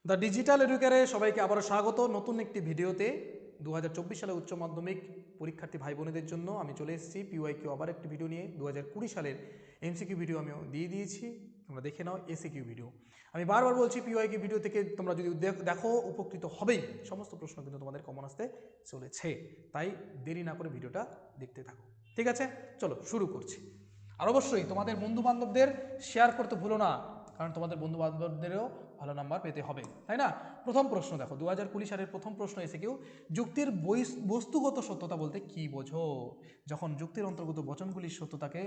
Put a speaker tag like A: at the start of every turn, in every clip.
A: The digital এডুকেয়ারে সবাইকে আবারও স্বাগত নতুন একটি ভিডিওতে। 2024 সালে উচ্চ মাধ্যমিক পরীক্ষার্থী ভাই বোনেদের জন্য আমি চলে এসেছি পিওয়াইকিউ আবার একটি ভিডিও নিয়ে। 2020 সালের এমসিকিউ ভিডিও আমি দিয়ে দিয়েছি, তোমরা দেখে নাও এসিকিউ ভিডিও। আমি বারবার বলছি পিওয়াইকিউ ভিডিও থেকে তোমরা যদি দেখো উপকৃত হবেই, সমস্ত প্রশ্ন কিন্তু তোমাদের কমন আসতে চলেছে, তাই দেরি না করে ভিডিওটা দেখতে থাকো। ঠিক আছে, চলো শুরু করছি। আর অবশ্যই তোমাদের বন্ধু বান্ধবদের শেয়ার করতে ভুলো না, কারণ তোমাদের বন্ধু বান্ধবদেরও ভালো নাম্বার পেতে হবে, তাই না? প্রথম প্রশ্ন দেখো, 2020 সালের প্রথম প্রশ্ন এসে কেউ যুক্তির বস্তুগত সত্যতা বলতে কি বোঝো? যখন যুক্তির অন্তর্গত বচনগুলির সত্যতাকে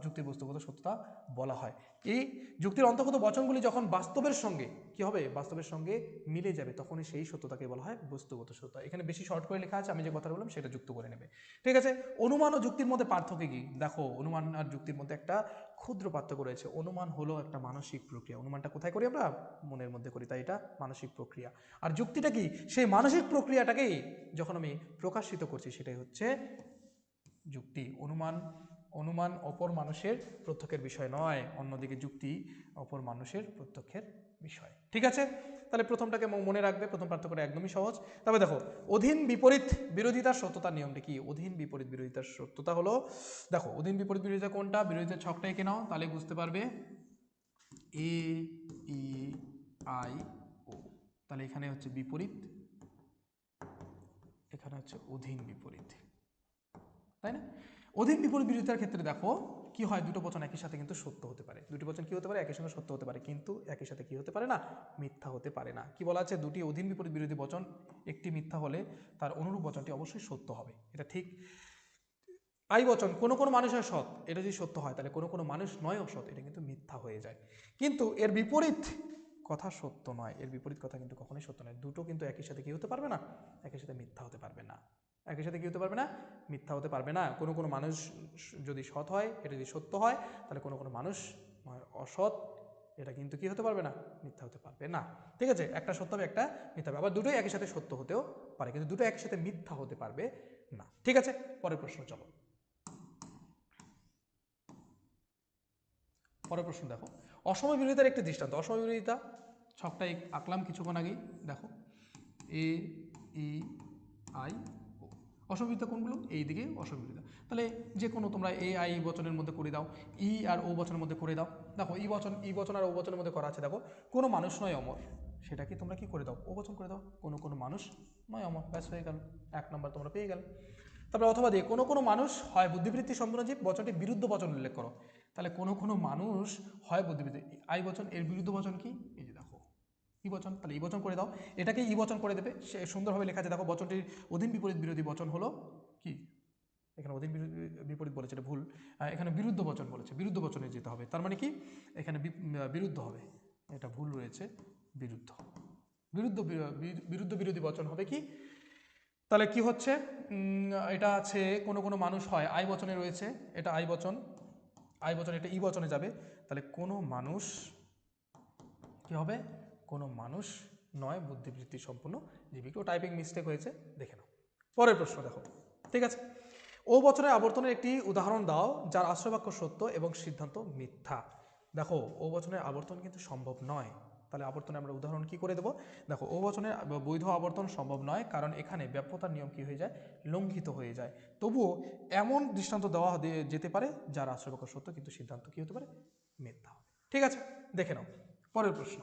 A: যুক্তির বস্তুগত সত্যতা বলা হয়। এই যুক্তির অন্তর্গত বচনগুলি যখন বাস্তবের সঙ্গে কি হবে, বাস্তবের সঙ্গে মিলে যাবে, তখনই সেই সত্যতাকে বলা হয় বস্তুগত সত্যতা। এখানে বেশি শর্ট করে লেখা আছে, আমি যে কথা বললাম সেটা যুক্ত করে নেবে। ঠিক আছে, অনুমান ও যুক্তির মধ্যে পার্থক্য কি? দেখো, অনুমান আর যুক্তির মধ্যে একটা ক্ষুদ্র পার্থক্য রয়েছে। অনুমান হলো একটা মানসিক প্রক্রিয়া। অনুমানটা কোথায় করি আমরা? মনের মধ্যে করি, তাই এটা মানসিক প্রক্রিয়া। আর যুক্তিটা কি? সেই মানসিক প্রক্রিয়াটাকেই যখন আমি প্রকাশিত করছি সেটাই হচ্ছে যুক্তি। অনুমান অপর মানুষের প্রত্যক্ষের বিষয় নয়, অন্যদিকে যুক্তি অপর মানুষের প্রত্যক্ষের বিষয়। ঠিক আছে, তাহলে প্রথমটাকে মনে রাখবে, প্রথম পার্থক্যটা একদমই সহজ। তবে দেখো, অধীন বিপরীত বিরোধিতার সত্যতার নিয়মটি কি? অধীন বিপরীত বিরোধিতার সত্যতা হলো, দেখো অধীন বিপরীত বিরোধিতা কোনটা, বিরোধিতার ছকটা এঁকে নাও, তাহলে বুঝতে পারবে। এ ই আই ও, তাহলে এখানে হচ্ছে বিপরীত, এখানে হচ্ছে অধীন বিপরীত, তাই না? অধীন বিপরীত বিরোধিতার ক্ষেত্রে দেখো কি হয়, দুটো বচন একই সাথে কিন্তু সত্য হতে পারে। দুটি বচন কি হতে পারে? একই সঙ্গে সত্য হতে পারে, কিন্তু একই সাথে কি হতে পারে না? মিথ্যা হতে পারে না। কি বলা আছে? দুটি অধীন বিপরীত বিরোধী বচন একটি মিথ্যা হলে তার অনুরূপ বচনটি অবশ্যই সত্য হবে, এটা ঠিক। আই বচন, কোনো কোনো মানুষ হয় সৎ, এটা যদি সত্য হয়, তাহলে কোনো কোনো মানুষ নয় অসৎ, এটা কিন্তু মিথ্যা হয়ে যায়। কিন্তু এর বিপরীত কথা সত্য নয়, এর বিপরীত কথা কিন্তু কখনোই সত্য নয়। দুটো কিন্তু একই সাথে কি হতে পারবে না? একই সাথে মিথ্যা হতে পারবে না। একই সাথে কি হতে পারবে না? মিথ্যা হতে পারবে না। কোনো কোনো মানুষ যদি সৎ হয়, এটা যদি সত্য হয়, তাহলে কোনো কোনো মানুষ অসৎ, এটা কিন্তু কি হতে পারবে না? মিথ্যা হতে পারবে না। ঠিক আছে, একটা সত্য হবে, একটা মিথ্যা হবে। আবার দুটোই একই সাথে সত্য হতেও পারে, কিন্তু দুটো একই সাথে মিথ্যা হতে পারবে না। ঠিক আছে, পরের প্রশ্ন চলো। পরের প্রশ্ন দেখো, অসময় বিরোধিতার একটি দৃষ্টান্ত। অসময় বিরোধিতা ছকটাই আঁকলাম কিছুক্ষণ আগেই, দেখো এ ই আই ও। অসময় বিরোধিতা কোনগুলো? এই দিকে অসময় বিরোধিতা। তাহলে যে কোনো তোমরা এ আই বচনের মধ্যে করে দাও, ই আর ও বচনের মধ্যে করে দাও। দেখো ই বচন আর ও বচনের মধ্যে করা আছে, দেখো কোনো মানুষ নয় অমর, সেটাকে তোমরা কি করে দাও? ও বচন করে দাও, কোনো কোনো মানুষ নয় অমর, ব্যাস হয়ে গেল, 1 নম্বর তোমরা পেয়ে গেল। তারপরে অথবা দিয়ে কোনো কোনো মানুষ হয় বুদ্ধিবৃত্তি সম্পন্ন জীব, বচনটি বিরুদ্ধ বচন উল্লেখ করো। তাহলে কোনো কোনো মানুষ হয় বুদ্ধিবৃত্তি, আই বচন, এর বিরুদ্ধ বচন কি? এই যে দেখো ই বচন, তাহলে ই বচন করে দাও, এটাকে ই বচন করে দেবে। সে সুন্দরভাবে লেখা আছে, দেখো বচনটির অধীন বিপরীত বিরোধী বচন হলো কি? এখানে অধীন বিপরীত বলেছে, এটা ভুল, এখানে বিরুদ্ধ বচন বলেছে, বিরুদ্ধ বচনে যেতে হবে। তার মানে কি? এখানে বিরুদ্ধ হবে, এটা ভুল রয়েছে, বিরুদ্ধ। বিরুদ্ধ বিরুদ্ধ বিরোধী বচন হবে কি? তাহলে কি হচ্ছে, এটা আছে কোনো কোনো মানুষ হয়, আই বচনে রয়েছে, এটা আই বচন, আই বচন, এটা ই বচনে যাবে। তাহলে কোনো মানুষ কি হবে? কোনো মানুষ নয় বুদ্ধিবৃত্তি সম্পূর্ণ জীবিক। ও টাইপিং মিস্টেক হয়েছে, দেখে নাও। পরের প্রশ্ন দেখো, ঠিক আছে। ও বচনের আবর্তনের একটি উদাহরণ দাও যার আশ্রয়বাক্য সত্য এবং সিদ্ধান্ত মিথ্যা। দেখো, ও বচনের আবর্তন কিন্তু সম্ভব নয়, তাহলে আবর্তনে আমরা উদাহরণ কি করে দেবো? দেখো, ও বচনের বৈধ আবর্তন সম্ভব নয়, কারণ এখানে ব্যাপ্যতার নিয়ম কি হয়ে যায়? লঙ্ঘিত হয়ে যায়। তবুও এমন দৃষ্টান্ত দেওয়া যেতে পারে যার আশ্রয়বাক্য সত্য কিন্তু সিদ্ধান্ত কি হতে পারে? মিথ্যা। ঠিক আছে, দেখে নাও পরের প্রশ্ন।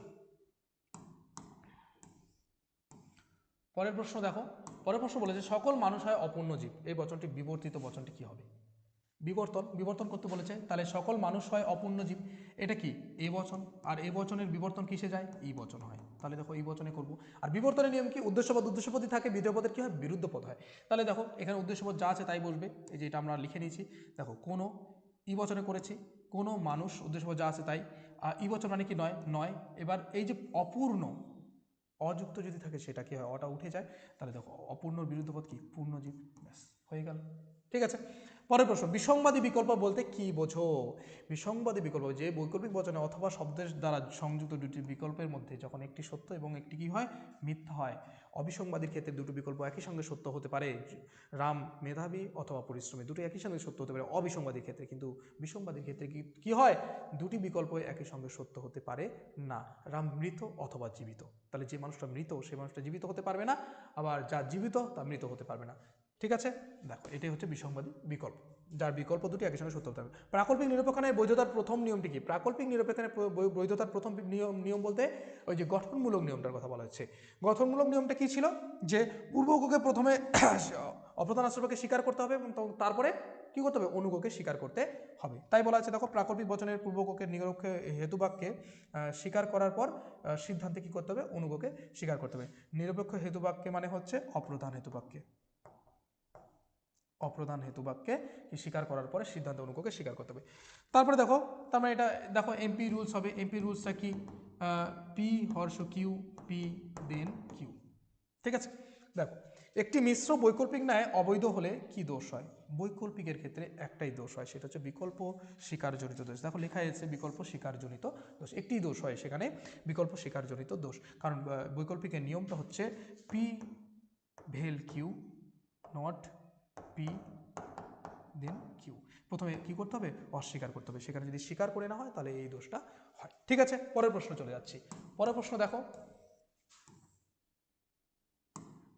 A: পরের প্রশ্ন দেখো, পরের প্রশ্ন বলেছে সকল মানুষ হয় অপূর্ণ জীব। এই বচনটি বিবর্তিত বচনটি কি হবে? বিবর্তন করতে বলেছে, তাহলে সকল মানুষ হয় অপূর্ণ জীব, এটা কি? এই বচন, আর এই বচনের বিবর্তন কিসে যায়? এই বচন হয়। তাহলে দেখো এই বচনে করব। আর বিবর্তনের নিয়ম কি? উদ্দেশ্যপদই থাকে, বিধেয় পদের কি হয়? বিরুদ্ধ পদ হয়। তাহলে দেখো এখানে উদ্দেশ্যপদ যা আছে তাই বসবে, এই যে এটা আমরা লিখে নিয়েছি। দেখো কোনো ই বচনে করেছি, কোনো মানুষ, উদ্দেশ্যপদ যা আছে তাই। আর ই বচন মানে কি? নয়, নয়। এবার এই যে অপূর্ণ, অযুক্ত যদি থাকে সেটা কি হয়? অটা উঠে যায়, তাহলে দেখো অপূর্ণর বিরুদ্ধ পদ কি? পূর্ণজীব, ব্যাস হয়ে গেল। ঠিক আছে, পরের প্রশ্ন, বিসংবাদী বিকল্প বলতে কি বোঝো? বিসংবাদী বিকল্প যে বৈকল্পিক বচনে অথবা শব্দের দ্বারা সংযুক্ত দুটি বিকল্পের মধ্যে যখন একটি সত্য এবং একটি কি হয়, মিথ্যা হয়। অবিসংবাদীর ক্ষেত্রে দুটো বিকল্প একই সঙ্গে সত্য হতে পারে, রাম মেধাবী অথবা পরিশ্রমী, দুটো একই সঙ্গে সত্য হতে পারে অবিসংবাদীর ক্ষেত্রে। কিন্তু বিসংবাদীর ক্ষেত্রে কি হয়, দুটি বিকল্প একই সঙ্গে সত্য হতে পারে না, রাম মৃত অথবা জীবিত। তাহলে যে মানুষটা মৃত সেই মানুষটা জীবিত হতে পারবে না, আবার যা জীবিত তা মৃত হতে পারবে না। ঠিক আছে, দেখো এটাই হচ্ছে বিসংবাদী বিকল্প, যার বিকল্প দুটি একই সঙ্গে সত্য হতে হবে। প্রাকল্পিক নিরপেক্ষণের বৈধতার প্রথম নিয়মটি কি? প্রাকল্পিক নিরপেক্ষণের বৈধতার প্রথম নিয়ম বলতে ওই যে গঠনমূলক নিয়মটার কথা বলা হচ্ছে। গঠনমূলক নিয়মটা কি ছিল, যে পূর্বককে প্রথমে অপ্রধান আশ্রয়কে স্বীকার করতে হবে এবং তারপরে কি করতে হবে, অনুগকে স্বীকার করতে হবে। তাই বলা আছে, দেখো প্রাকল্পিক বচনের পূর্বককে নিরপেক্ষ হেতুবাক্যে স্বীকার করার পর সিদ্ধান্তে কি করতে হবে, অনুগকে স্বীকার করতে হবে। নিরপেক্ষ হেতুবাক্যে মানে হচ্ছে অপ্রধান হেতুবাক্যে, অপ্রধান হেতুবাক্যে কি স্বীকার করার পরে সিদ্ধান্ত অনুককে স্বীকার করতে হবে। তারপরে দেখো, তার মানে এটা দেখো এমপি রুলস হবে। এমপি রুলসটা কি, পি হর্ষ কিউ, পি দেন কিউ। ঠিক আছে, দেখো একটি মিশ্র বৈকল্পিক ন্যায় অবৈধ হলে কি দোষ হয়? বৈকল্পিকের ক্ষেত্রে একটাই দোষ হয়, সেটা হচ্ছে বিকল্প স্বীকারজনিত দোষ। দেখো লেখা আছে বিকল্প স্বীকারজনিত দোষ, একটি দোষ হয় সেখানে, বিকল্প স্বীকারজনিত দোষ। কারণ বৈকল্পিকের নিয়মটা হচ্ছে পি ভেল Q not P then Q. প্রথমে কি করতে হবে, অস্বীকার করতে হবে, সেখানে যদি স্বীকার করে না হয় তাহলে এই দোষটা হয়। ঠিক আছে, পরের প্রশ্ন চলে যাচ্ছি। পরের প্রশ্ন দেখো,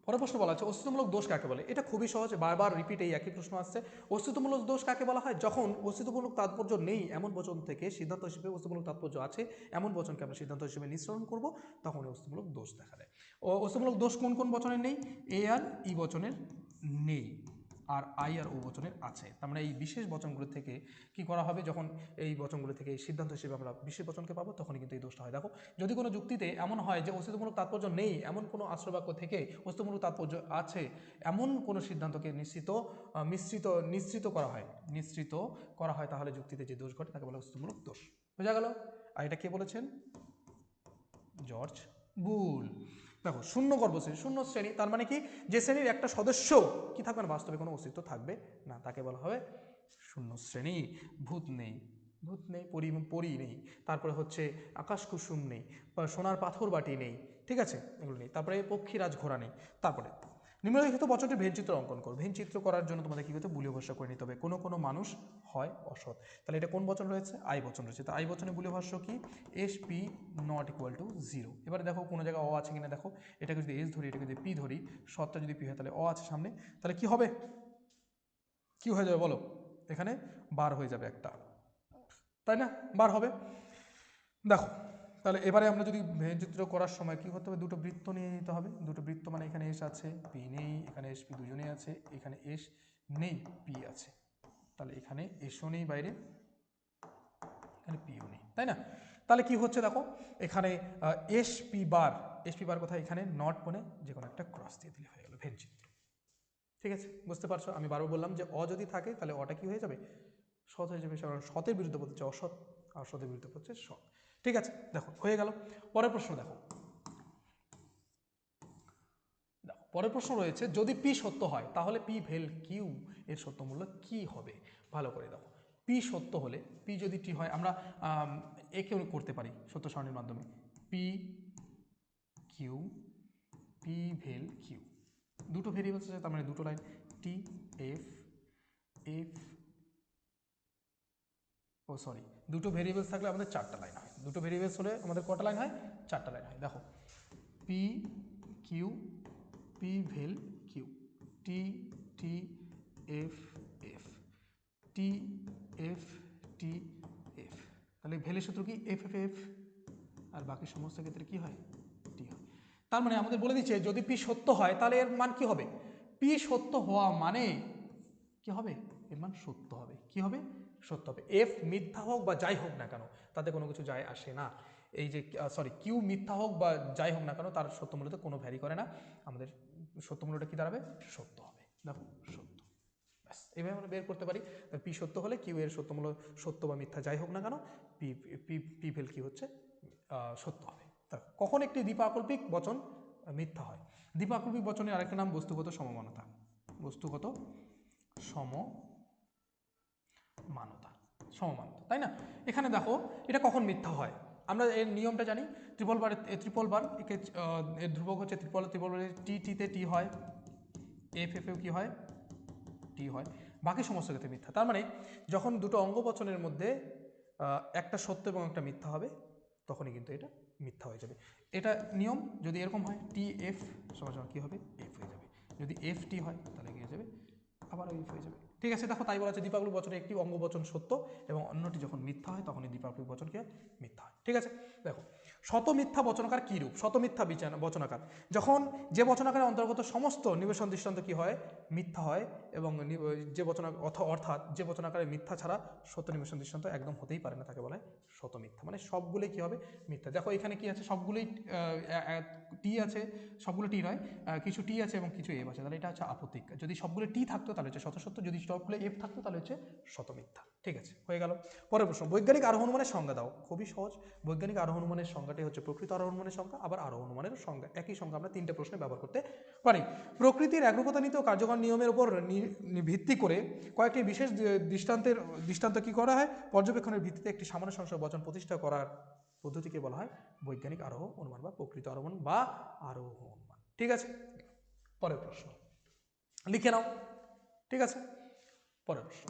A: পরের প্রশ্ন বলা আছে অস্তিত্বমূলক দোষ কাকে বলে? এটা খুবই সহজ, বারবার রিপিট এই একই প্রশ্ন আসছে। অস্তিত্বমূলক দোষ কাকে বলা হয়? যখন অস্তিত্বমূলক তাৎপর্য নেই এমন বচন থেকে সিদ্ধান্ত হিসেবে অস্তিত্বমূলক তাৎপর্য আছে এমন বচনকে আমরা সিদ্ধান্ত হিসেবে নিঃসরণ করব, তখন অস্তিত্বমূলক দোষ দেখা দেয়। অস্তিত্বমূলক দোষ কোন কোন বচনের নেই? এ আর ই বচনের নেই, আর আই আর ও বচনের আছে। তার মানে এই বিশেষ বচনগুলো থেকে কি করা হবে, যখন এই বচনগুলো থেকে এই সিদ্ধান্ত হিসেবে আমরা বিশেষ বচনকে পাবো তখনই কিন্তু এই দোষটা হয়। দেখো যদি কোনো যুক্তিতে এমন হয় যে অস্তিত্বমূলক তাৎপর্য নেই এমন কোনো আশ্রয়বাক্য থেকে অস্তিত্বমূলক তাৎপর্য আছে এমন কোনো সিদ্ধান্তকে নিশ্চিত করা হয় তাহলে যুক্তিতে যে দোষ ঘটে তাকে বলা অস্তিত্বমূলক দোষ। বোঝা গেল? আর এটা কে বলেছেন? জর্জ বুল। দেখো শূন্য গর্ভশ্রেণী, শূন্য শ্রেণী তার মানে কি, যে শ্রেণীর একটা সদস্য কি থাকবে না, বাস্তবে কোনো অস্তিত্ব থাকবে না, তাকে বলা হবে শূন্য শ্রেণী। ভূত নেই, ভূত নেই, পরি নেই, তারপরে হচ্ছে আকাশ কুসুম নেই, সোনার পাথর বাটি নেই, ঠিক আছে, এগুলো নেই। তারপরে পক্ষীরাজ ঘোড়া নেই। তারপরে নিম্নলিখিত বচনটি ভেনচিত্র অঙ্কন করো। ভেনচিত্র করার জন্য তোমাদের কি করতে, বুলীয় ভাষ্য করে নিতে হবে। কোনো মানুষ হয় অসৎ, তাহলে এটা কোন বচন রয়েছে, আই বচন রয়েছে। তো আই বচনে বুলীয় ভাষ্য কি, S P not equal to 0। এবারে দেখো কোনো জায়গায় অ আছে কিনা, দেখো এটাকে যদি এস ধরি, এটাকে যদি পি ধরি, সৎটা যদি পি হয় তাহলে অ আছে সামনে, তাহলে কি হবে, কি হয়ে যাবে বলো, এখানে বার হয়ে যাবে একটা, তাই না, বার হবে। দেখো তাহলে এবারে আমরা যদি ভেনচিত্র করার সময় কি করতে হবে, দুটো বৃত্ত নিয়ে নিতে হবে। দুটো বৃত্ত মানে এখানে এস আছে, পি নেই, এখানে এস পি দুজনেই আছে, এখানে এস নেই, পি আছে, তাহলে এখানে এসও নেই বাইরে, এখানে পিও নেই, তাই না। তাহলে কি হচ্ছে দেখো, এখানে এস পি বার কোথায়, এখানে নট বনে যে কোনো একটা ক্রস দিয়ে দিলে হয়ে গেল ভেনচিত্র। ঠিক আছে, বুঝতে পারছো? আমি বারবার বললাম যে অ যদি থাকে তাহলে অটা কি হয়ে যাবে, সৎ হয়ে যাবে। সতের বিরুদ্ধে বলতে অসৎ, আর সতের বিরুদ্ধে হচ্ছে সৎ। ঠিক আছে, দেখো হয়ে গেল। পরের প্রশ্ন দেখো, পরের প্রশ্ন রয়েছে যদি পি সত্য হয় তাহলে পি ভেল কিউ এর সত্য মূল্য কি হবে? ভালো করে দেখো, পি সত্য হলে, পি যদি টি হয়, আমরা একেও করতে পারি সত্য সারণীর মাধ্যমে, পি কিউ, পি ভেল কিউ, দুটো ভেরিয়েবলস আছে তার মানে দুটো লাইন, টি এফ এফ ও সরি, দুটো ভেরিয়েবলস থাকলে আমাদের চারটা লাইন হয়। দুটো ভেরিয়েবলস হলে আমাদের কটা লাইন হয়, চারটা লাইন হয়। দেখো পি কিউ, পি ভেল Q, T T F F, T F T F, তাহলে ভেলের সূত্র কি, এফ এফ এফ, আর বাকি সমস্ত ক্ষেত্রে কি হয়, টি হয়। তার মানে আমাদের বলে দিচ্ছে যদি পি সত্য হয় তাহলে এর মান কি হবে, পি সত্য হওয়া মানে কি হবে, এর মান সত্য হবে। কি হবে, সত্য হবে। এফ মিথ্যা হোক বা যাই হোক না কেন তাতে কোনো কিছু যায় আসে না। এই যে কিউ মিথ্যা হোক বা যাই হোক না কেন তার সত্য মূল্যতে কোনো ভ্যারি করে না, আমাদের সত্য মূল্যটা কি দাঁড়াবে, সত্য হবে। দেখো সত্য, ব্যাস এভাবে আমরা বের করতে পারি। পি সত্য হলে কিউ এর সত্য মূল্য সত্য বা মিথ্যা যাই হোক না কেন, পি পি পি ভেল কি হচ্ছে, সত্য হবে। কখন একটি দ্বিপাকল্পিক বচন মিথ্যা হয়? দ্বিপাকল্পিক বচনের আরেকটা নাম বস্তুগত সমমানতা। বস্তুগত সমমানতা। সমমানতা, সমমানতা, তাই না? এখানে দেখো এটা কখন মিথ্যা হয়, আমরা এর নিয়মটা জানি, ট্রিপল বার একে এর ধ্রুবক হচ্ছে ত্রিপল বারের টিতে টি হয়, এফেও কি হয়, টি হয়, বাকি সমস্ত ক্ষেত্রে মিথ্যা। তার মানে যখন দুটো অঙ্গবচনের মধ্যে একটা সত্য এবং একটা মিথ্যা হবে তখনই কিন্তু এটা মিথ্যা হয়ে যাবে। এটা নিয়ম, যদি এরকম হয় টি এফ সমান কী হবে, এফ হয়ে যাবে, যদি এফ টি হয় তাহলে কী হয়ে যাবে, আবার এফ হয়ে যাবে। ঠিক আছে, দেখো তাই বলা হচ্ছে দীপাবলি বচনে একটি অঙ্গবচন সত্য এবং অন্যটি যখন মিথ্যা হয় তখনই দীপাবলি বচন কি হয়, মিথ্যা হয়। ঠিক আছে, দেখো শত মিথ্যা বচনাকার কী রূপ, শত মিথ্যা বচনাকার যখন যে বচনাকারের অন্তর্গত সমস্ত নিবেশন দৃষ্টান্ত কি হয়, মিথ্যা হয়, এবং যে অর্থাৎ যে বচনাকারে মিথ্যা ছাড়া সত্য নিবেশন দৃষ্টান্ত একদম হতেই পারে না, তাকে বলা হয় শত মিথ্যা, মানে সবগুলোই কি হবে, মিথ্যা। দেখো এখানে কি আছে, সবগুলোই টি আছে, সবগুলো টি নয়, কিছু টি আছে এবং কিছু এফ আছে, তাহলে এটা হচ্ছে আপত্তিক। যদি সবগুলো টি থাকতো তাহলে হচ্ছে শত সত্য, যদি সবগুলো এফ থাকতো তাহলে হচ্ছে শত মিথ্যা। ঠিক আছে, হয়ে গেল। পরের প্রশ্ন, বৈজ্ঞানিক আরোহ অনুমানের সংজ্ঞা দাও। খুবই সহজ, বৈজ্ঞানিক আরোহ অনুমানের সংজ্ঞাটি হচ্ছে প্রকৃত আরোহ অনুমানের সংজ্ঞা, আবার আরোহ অনুমানের সংজ্ঞা, একই সংজ্ঞা আমরা তিনটে প্রশ্নে ব্যবহার করতে পারি। প্রকৃতির একরূপতা নীতি ও কার্যকর নিয়মের উপর ভিত্তি করে কয়েকটি বিশেষ দৃষ্টান্ত কি করা হয়, পর্যবেক্ষণের ভিত্তিতে একটি সামান্য সংখ্যক বচন প্রতিষ্ঠা করার পদ্ধতিকে বলা হয় বৈজ্ঞানিক আরোহ অনুমান বা প্রকৃত আরোহ অনুমান বা আরোহ অনুমান। ঠিক আছে, পরের প্রশ্ন লিখে নাও। ঠিক আছে, পরের প্রশ্ন,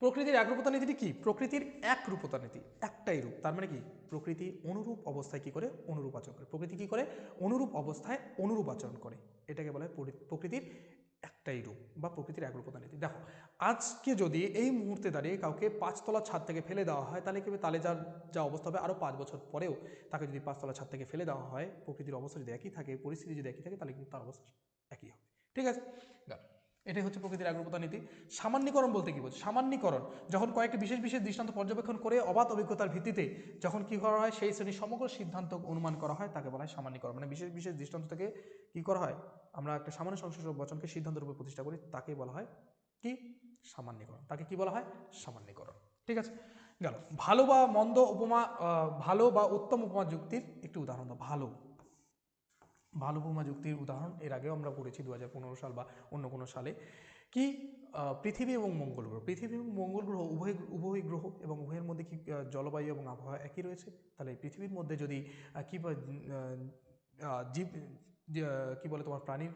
A: প্রকৃতির একরূপতা নীতিটি কি? প্রকৃতির একরূপতা নীতি, একটাই রূপ, তার মানে কি প্রকৃতি অনুরূপ অবস্থায় কি করে, অনুরূপ আচরণ করে। প্রকৃতি কি করে, অনুরূপ অবস্থায় অনুরূপ আচরণ করে, এটাকে বলা হয় প্রকৃতির একটাই রূপ বা প্রকৃতির একরূপতা নীতি। দেখো আজকে যদি এই মুহূর্তে দাঁড়িয়ে কাউকে 5তলার ছাদ থেকে ফেলে দেওয়া হয় তাহলে কি হবে, তাহলে যা অবস্থা হবে আরও 5 বছর পরেও তাকে যদি 5তলার ছাদ থেকে ফেলে দেওয়া হয়, প্রকৃতির অবস্থা যদি একই থাকে, পরিস্থিতি যদি একই থাকে, তাহলে কিন্তু তার অবস্থা একই হবে। ঠিক আছে, এটাই হচ্ছে প্রকৃতির একরূপতা নীতি। সামান্যীকরণ বলতে কি বোঝে? সামান্যীকরণ যখন কয়েকটি বিশেষ বিশেষ দৃষ্টান্ত পর্যবেক্ষণ করে অবাধ অভিজ্ঞতার ভিত্তিতে যখন কি করা হয়, সেই শ্রেণীর সমগ্র সিদ্ধান্ত অনুমান করা হয়, তাকে বলা হয় সামান্যীকরণ। মানে বিশেষ বিশেষ দৃষ্টান্ত থেকে কি করা হয়, আমরা একটা সামান্য সংশ্লিষ্ট বচনকে সিদ্ধান্ত রূপে প্রতিষ্ঠা করি, তাকে বলা হয় কি, সামান্যীকরণ। তাকে কি বলা হয়, সামান্যীকরণ। ঠিক আছে, গেল। ভালো বা মন্দ উপমা, ভালো বা উত্তম উপমা যুক্তির একটি উদাহরণ দাও। ভালো উপমা যুক্তির উদাহরণ এর আগেও আমরা পড়েছি 2015 সাল বা অন্য কোনো সালে। কি, পৃথিবী এবং মঙ্গল গ্রহ, পৃথিবী এবং মঙ্গল গ্রহ উভয় গ্রহ এবং উভয়ের মধ্যে কি জলবায়ু এবং আবহাওয়া একই রয়েছে, তাহলে পৃথিবীর মধ্যে যদি কি জীব কি বলে তোমার প্রাণীর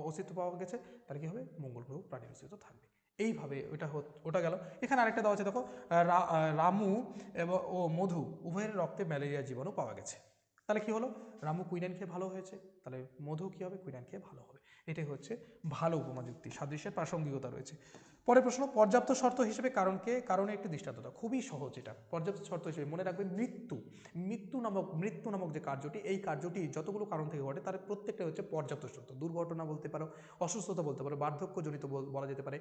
A: অস্তিত্ব পাওয়া গেছে, তাহলে কি হবে, মঙ্গল গ্রহ প্রাণীর অস্তিত্ব থাকবে। এইভাবে ওটা গেল। এখানে আরেকটা দেওয়া আছে দেখো, রামু ও মধু উভয়ের রক্তে ম্যালেরিয়া জীবাণু পাওয়া গেছে, তাহলে কি হলো, রামু কুইনাইন খেয়ে ভালো হয়েছে, তাহলে মধু কি হবে, কুইনাইন খেয়ে ভালো হবে। এটাই হচ্ছে ভালো উপমা যুক্তি, সাদৃশ্যের প্রাসঙ্গিকতা রয়েছে। পরের প্রশ্ন, পর্যাপ্ত শর্ত হিসেবে কারণে একটি দৃষ্টান্ত দাও। খুবই সহজ এটা, পর্যাপ্ত শর্ত হিসেবে মনে রাখবে মৃত্যু নামক যে কার্যটি, এই কার্যটি যতগুলো কারণ থেকে ঘটে তার প্রত্যেকটা হচ্ছে পর্যাপ্ত শর্ত। দুর্ঘটনা বলতে পারো, অসুস্থতা বলতে পারো, বার্ধক্যজনিত বলা যেতে পারে,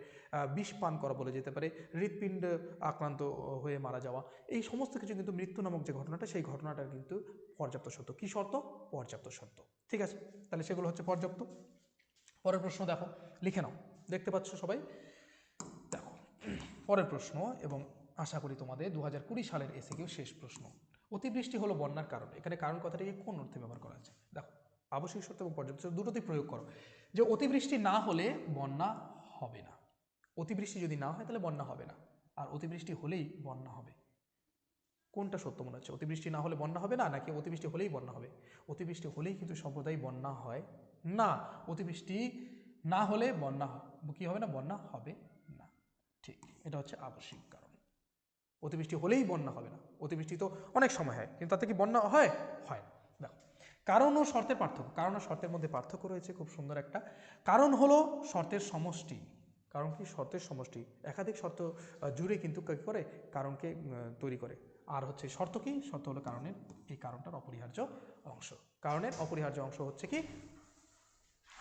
A: বিষ পান করা বলা যেতে পারে, হৃৎপিণ্ড আক্রান্ত হয়ে মারা যাওয়া, এই সমস্ত কিছু কিন্তু মৃত্যু নামক যে ঘটনাটা, সেই ঘটনাটা কিন্তু পর্যাপ্ত শর্ত। কি শর্ত, পর্যাপ্ত শর্ত। ঠিক আছে, তাহলে সেগুলো হচ্ছে পর্যাপ্ত। পরের প্রশ্ন দেখো, লিখে নাও, দেখতে পাচ্ছ সবাই, দেখো পরের প্রশ্ন, এবং আশা করি তোমাদের 2020 সালের এসএকিউ শেষ প্রশ্ন। অতিবৃষ্টি হলো বন্যার কারণ, এখানে কারণ কথাটিকে কোন অর্থে ব্যবহার করা আছে? দেখো আবশ্যিক শর্ত এবং পর্যাপ্ত শর্ত দুটোতেই প্রয়োগ করো, যে অতিবৃষ্টি না হলে বন্যা হবে না, অতিবৃষ্টি যদি না হয় তাহলে বন্যা হবে না, আর অতিবৃষ্টি হলেই বন্যা হবে। কোনটা সত্য মনে হচ্ছে, অতিবৃষ্টি না হলে বন্যা হবে না, নাকি অতিবৃষ্টি হলেই বন্যা হবে? অতিবৃষ্টি হলেই কিন্তু সম্প্রদায় বন্যা হয় না, অতিবৃষ্টি না হলে বন্যা কি হবে না, বন্যা হবে না। ঠিক, এটা হচ্ছে আবশ্যিক কারণ। অতিবৃষ্টি হলেই বন্যা হবে না, অতিবৃষ্টি তো অনেক সময় হয়, কিন্তু তাতে কি বন্যা হয়? হয়। দেখো কারণ ও শর্তের পার্থক্য, কারণ ও শর্তের মধ্যে পার্থক্য রয়েছে খুব সুন্দর একটা। কারণ হলো শর্তের সমষ্টি, কারণ কি, শর্তের সমষ্টি, একাধিক শর্ত জুড়ে কিন্তু কি করে, কারণকে তৈরি করে। আর হচ্ছে শর্ত কি, শর্ত হলো কারণের, এই কারণটার অপরিহার্য অংশ, কারণের অপরিহার্য অংশ হচ্ছে কি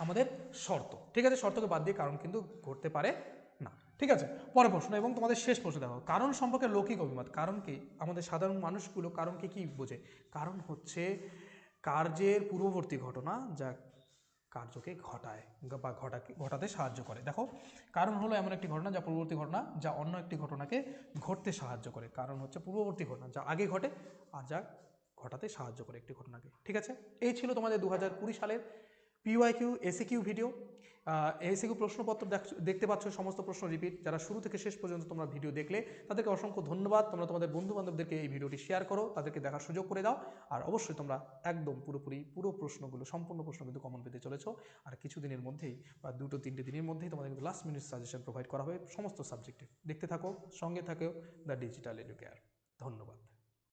A: আমাদের শর্ত। ঠিক আছে, শর্তকে বাদ দিয়ে কারণ কিন্তু ঘটতে পারে না। ঠিক আছে, পরের প্রশ্ন এবং তোমাদের শেষ প্রশ্ন দেখো, কারণ সম্পর্কে লৌকিক অভিমত। কারণকে আমাদের সাধারণ মানুষগুলো কারণকে কি বোঝে? কারণ হচ্ছে কার্যের পূর্ববর্তী ঘটনা যা কার্যকে ঘটায় বা ঘটাতে সাহায্য করে। দেখো কারণ হলো এমন একটি ঘটনা যা পূর্ববর্তী ঘটনা যা অন্য একটি ঘটনাকে ঘটতে সাহায্য করে। কারণ হচ্ছে পূর্ববর্তী ঘটনা যা আগে ঘটে আর যা ঘটাতে সাহায্য করে একটি ঘটনাকে। ঠিক আছে, এই ছিল তোমাদের 2020 সালের পিওয়াইকিউ এসিকিউ ভিডিও, এসিকিউ প্রশ্নপত্র দেখতে পাচ্ছ, সমস্ত প্রশ্ন রিপিট। যারা শুরু থেকে শেষ পর্যন্ত তোমরা ভিডিও দেখলে তাদেরকে অসংখ্য ধন্যবাদ। তোমরা তোমাদের বন্ধু বান্ধবদেরকে এই ভিডিওটি শেয়ার করো, তাদেরকে দেখার সুযোগ করে দাও। আর অবশ্যই তোমরা একদম পুরো প্রশ্নগুলো, সম্পূর্ণ প্রশ্ন কিন্তু কমন পেতে চলেছো। আর কিছুদিনের মধ্যেই বা 2-3 দিনের মধ্যেই তোমাদের কিন্তু লাস্ট মিনিট সাজেশন প্রোভাইড করা হবে সমস্ত সাবজেক্টে। দেখতে থাকো, সঙ্গে থাকো দ্য ডিজিটাল এডুকেয়ার। ধন্যবাদ।